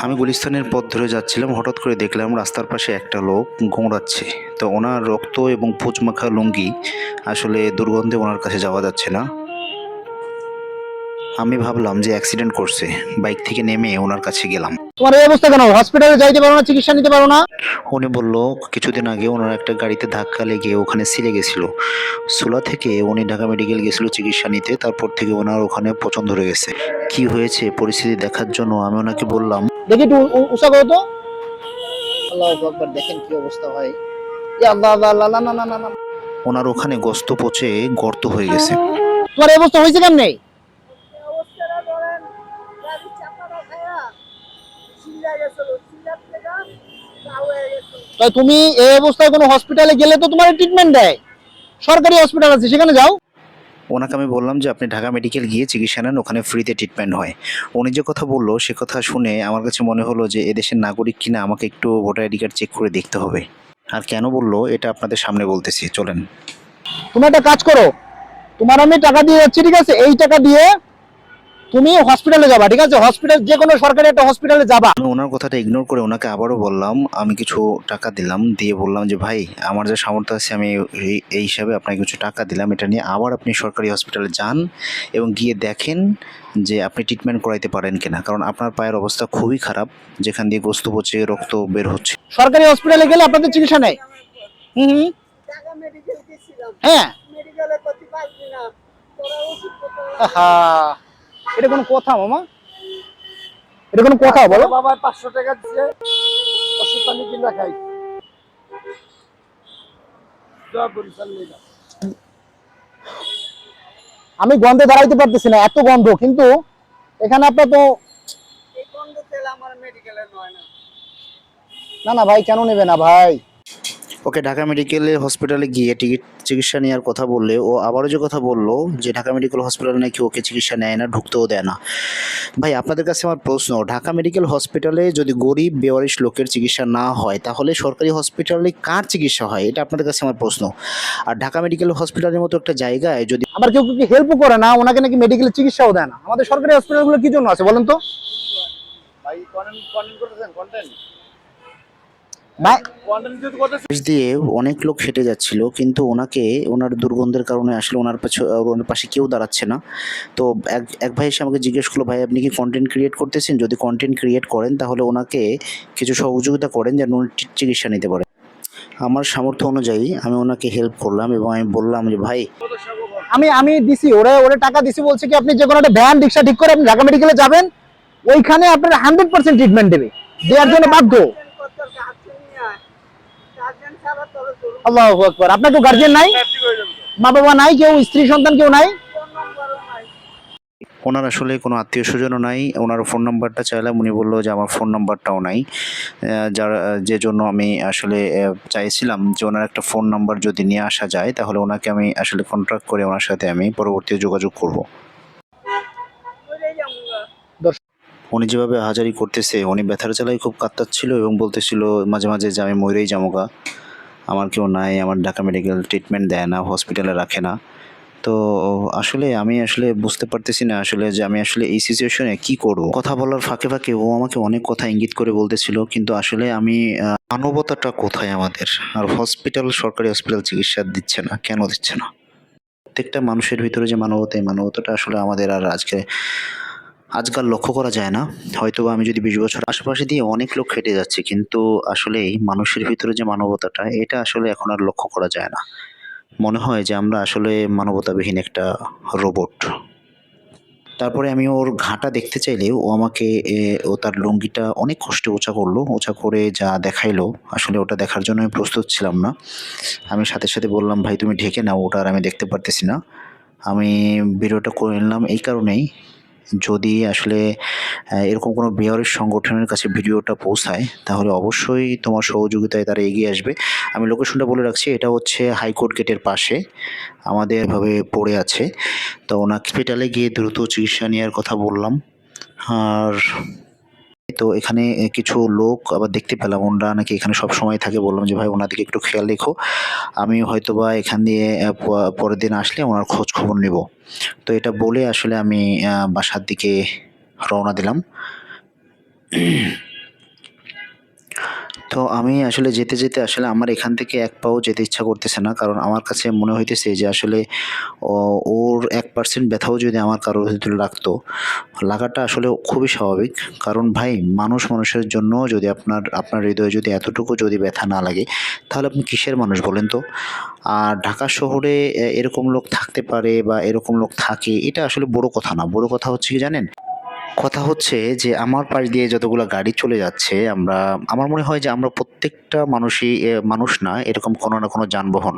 আমি গুলিস্তানের পথ ধরে যাচ্ছিলাম, হঠাৎ করে দেখলাম রাস্তার পাশে একটা লোক গোঙড়াচ্ছে। তো ওনার রক্ত এবং পুঁজমাখা লুঙ্গি আসলে দুর্গন্ধে ওনার কাছে যাওয়া যাচ্ছে না। আমি ভাবলাম যে অ্যাক্সিডেন্ট করছে, বাইক থেকে নেমে ওনার কাছে গেলাম। তোমার এই অবস্থা কেন? হসপিটালে যাইতে পারো না, চিকিৎসা নিতে পারো না? উনি বলল কিছুদিন আগে ওনার একটা গাড়িতে ধাক্কা লেগে ওখানে ছিলে গেছিল। সোলা থেকে উনি ঢাকা মেডিকেল গেছিল চিকিৎসা নিতে, তারপর থেকে ওনার ওখানে পছন্দ ধরে গেছে। কি হয়েছে পরিস্থিতি দেখার জন্য আমি ওনাকে বললাম, দেখি একটু উষা করো তো। আল্লাহু আকবার, দেখেন কি অবস্থা ভাই। ইয়া আল্লাহ আল্লাহ আল্লাহ, না না না না না। ওনার ওখানে গোস্ত পচে গর্ত হয়ে গেছে। তোমার এই অবস্থা হয়েছে কেমনে? তাই তুমি এই অবস্থায় কোনো হসপিটালে গেলে তো তোমার ট্রিটমেন্ট দেয়, সরকারি হসপিটাল আছে, সেখানে যাও। ওনাকে আমি বললাম যে আপনি ঢাকা মেডিকেল গিয়ে চিকিৎসা নেন, ওখানে ফ্রিতে ট্রিটমেন্ট হয়। উনি যে কথা বললো সে কথা শুনে আমার কাছে মনে হলো যে এদেশের নাগরিক কিনা আমাকে একটু ভোটার আইডি কার্ড চেক করে দেখতে হবে। আর কেন বললো এটা আপনাদের সামনে বলতেছি, চলেন। তুমি একটা কাজ করো, তোমার আমি টাকা দিয়ে যাচ্ছি, ঠিক আছে? এই টাকা দিয়ে তুমি হসপিটালে যাবা, ঠিক আছে? হসপিটাল, যে কোনো সরকারি একটা হসপিটালে যাবা। আমি ওনার কথাটা ইগনোর করে ওনাকে আবারও বললাম, আমি কিছু টাকা দিলাম, দিয়ে বললাম যে ভাই আমার যা সামর্থ্য আছে আমি এই হিসাবে আপনাকে কিছু টাকা দিলাম, এটা নিয়ে আবার আপনি সরকারি হসপিটালে যান এবং গিয়ে দেখেন যে আপনি ট্রিটমেন্ট করাইতে পারেন কিনা, কারণ আপনার পায়ের অবস্থা খুবই খারাপ, যেখান দিয়ে গোস্ত পচে রক্ত বের হচ্ছে। সরকারি হসপিটালে গেলে আপনাদের চিকিৎসা নেয়। হুম হুম। হ্যাঁ। আহা, এটা কোনো কথা মামা? এটা কোনো কথা বলো? বাবা 500 টাকা দিয়ে ওষুধ পানি কিনা খাই। দোয়া করি সাল্লাল্লাহু। আমি গন্ধে দাঁড়াইতে পারতেছি না, এত গন্ধ। কিন্তু এখানে আপনার তো এই গন্ধ তেল আমার মেডিকেলে নয় না। না না ভাই, কেন নেবে না ভাই? ওকে ঢাকা মেডিকেলে হসপিটালে গিয়ে টিকিট চিকিৎসা নেওয়ার কথা বললে ও আবারও যে কথা বললো যে ঢাকা মেডিকেল হসপিটালে নাকি ওকে চিকিৎসা নেয় না, ঢুকতেও দেয় না। ভাই আপনাদের কাছে আমার প্রশ্ন, ঢাকা মেডিকেল হসপিটালে যদি গরিব বেওয়ারিশ লোকের চিকিৎসা না হয় তাহলে সরকারি হসপিটালে কার চিকিৎসা হয়? এটা আপনাদের কাছে আমার প্রশ্ন। আর ঢাকা মেডিকেল হসপিটালের মতো একটা জায়গায় যদি আবার কেউ কি হেল্পও করে না, ওনাকে নাকি মেডিকেলের চিকিৎসাও দেয় না। আমাদের সরকারি হসপিটালগুলো কি জন্য আছে বলেন তো ভাই কন্টেন্ট করতেছেন কন্টেন্ট। ভাই? কন্টেন্ট যদি করতেছেন পাশ দিয়ে অনেক লোক হেঁটে যাচ্ছিল, কিন্তু ওনাকে ওনার দুর্গন্ধের কারণে আসলে ওনার পাশে কেউ দাঁড়াচ্ছে না। তো এক ভাই এসে আমাকে জিজ্ঞেস করলো, ভাই আপনি কি কন্টেন্ট ক্রিয়েট করতেছেন? যদি কন্টেন্ট ক্রিয়েট করেন তাহলে ওনাকে কিছু সহযোগিতা করেন যেন উনি চিকিৎসা নিতে পারে। আমার সামর্থ্য অনুযায়ী আমি ওনাকে হেল্প করলাম এবং আমি বললাম যে ভাই আমি আমি দিছি, ওরে ওরে টাকা দিছি, বলছে কি আপনি যে কোনো একটা ভ্যান রিক্সা ঠিক করে আপনি ঢাকা মেডিকেলে যাবেন, ওইখানে আপনার 100% ট্রিটমেন্ট দেবে, দেওয়ার জন্য বাধ্য। আল্লাহু আকবার। আপনার তো গার্জিয়ান নাই, মা বাবা নাই, কেউ স্ত্রী সন্তান কেউ নাই? ওনার আসলে কোনো আত্মীয় স্বজনও নাই। ওনার ফোন নাম্বারটা চাইলাম, উনি বললো যে আমার ফোন নাম্বারটাও নাই। যে জন্য আমি আসলে চাইছিলাম যে ওনার একটা ফোন নাম্বার যদি নিয়ে আসা যায় তাহলে ওনাকে আমি আসলে কন্ট্যাক্ট করে ওনার সাথে আমি পরবর্তীতে যোগাযোগ করব। উনি যেভাবে হাজারি করতেছে, উনি ব্যথার জ্বালায় খুব কাতরাচ্ছিল এবং বলতেছিল মাঝে মাঝে যে আমি মরেই যামোগা, আমার কেউ নাই, আমার ঢাকা মেডিকেল ট্রিটমেন্ট দেয় না, হসপিটালে রাখে না। তো আসলে আমি আসলে বুঝতে পারতেছি না আসলে যে আমি আসলে এই সিচুয়েশনে কি করব। কথা বলার ফাঁকে ফাঁকে ও আমাকে অনেক কথা ইঙ্গিত করে বলতেছিল, কিন্তু আসলে আমি মানবতাটা কোথায় আমাদের? আর সরকারি হসপিটাল চিকিৎসা দিচ্ছে না, কেন দিচ্ছে না? প্রত্যেকটা মানুষের ভিতরে যে মানবতা, এই মানবতাটা আসলে আমাদের আর আজকাল লক্ষ্য করা যায় না। হয়তোবা আমি যদি 20 বছর আশেপাশে দিয়ে অনেক লোক হেঁটে যাচ্ছে, কিন্তু আসলেই মানুষের ভিতরে যে মানবতাটা এটা আসলে এখন আর লক্ষ্য করা যায় না। মনে হয় যে আমরা আসলে মানবতাবিহীন একটা রোবট। তারপরে আমি ওর ঘাটা দেখতে চাইলে ও আমাকে ও তার লুঙ্গিটা অনেক কষ্টে উঁচা করলো। উঁচা করে যা দেখাইলো আসলে ওটা দেখার জন্য আমি প্রস্তুত ছিলাম না। আমি সাথে সাথে বললাম, ভাই তুমি ঢেকে নাও, ওটা আর আমি দেখতে পারতেছি না। আমি ভিডিওটা করে নিলাম এই কারণেই, যদি আসলে এরকম কোনো বেয়ারিশ সংগঠনের কাছে ভিডিওটা পৌঁছায় তাহলে অবশ্যই তোমার সহযোগিতায় তারা এগিয়ে আসবে। আমি লোকেশনটা বলে রাখছি, এটা হচ্ছে হাইকোর্ট গেটের পাশে আমাদের এভাবে পড়ে আছে। তো ওনাকে হসপিটালে গিয়ে দ্রুত চিকিৎসা নেওয়ার কথা বললাম। আর তো এখানে কিছু লোক আবার দেখতে পেলাম, ওনারা নাকি এখানে সবসময় থাকে। বললাম যে ভাই ওনাদেরকে একটু খেয়াল রেখো, আমি হয়তোবা এখান দিয়ে পরের দিন আসলে ওনার খোঁজ খবর নেব। তো এটা বলে আসলে আমি বাসার দিকে রওনা দিলাম। তো আমি আসলে যেতে, যেতে আসলে আমার এখান থেকে এক পাও যেতে ইচ্ছা করতেছে না। কারণ আমার কাছে মনে হইতেছে যে আসলে ও ওর 1% ব্যথাও যদি আমার কারোর ভিতরে লাগতো, লাগাটা আসলে খুবই স্বাভাবিক। কারণ ভাই মানুষ মানুষের জন্য যদি আপনার হৃদয়ে যদি এতটুকু যদি ব্যথা না লাগে, তাহলে আপনি কিসের মানুষ বলেন তো? আর ঢাকা শহরে এরকম লোক থাকতে পারে বা এরকম লোক থাকে এটা আসলে বড় কথা না। বড় কথা হচ্ছে কি জানেন? কথা হচ্ছে যে আমার পাশ দিয়ে যতগুলা গাড়ি চলে যাচ্ছে আমার মনে হয় যে আমরা প্রত্যেকটা মানুষই মানুষ না এরকম কোনো না কোনো যানবাহন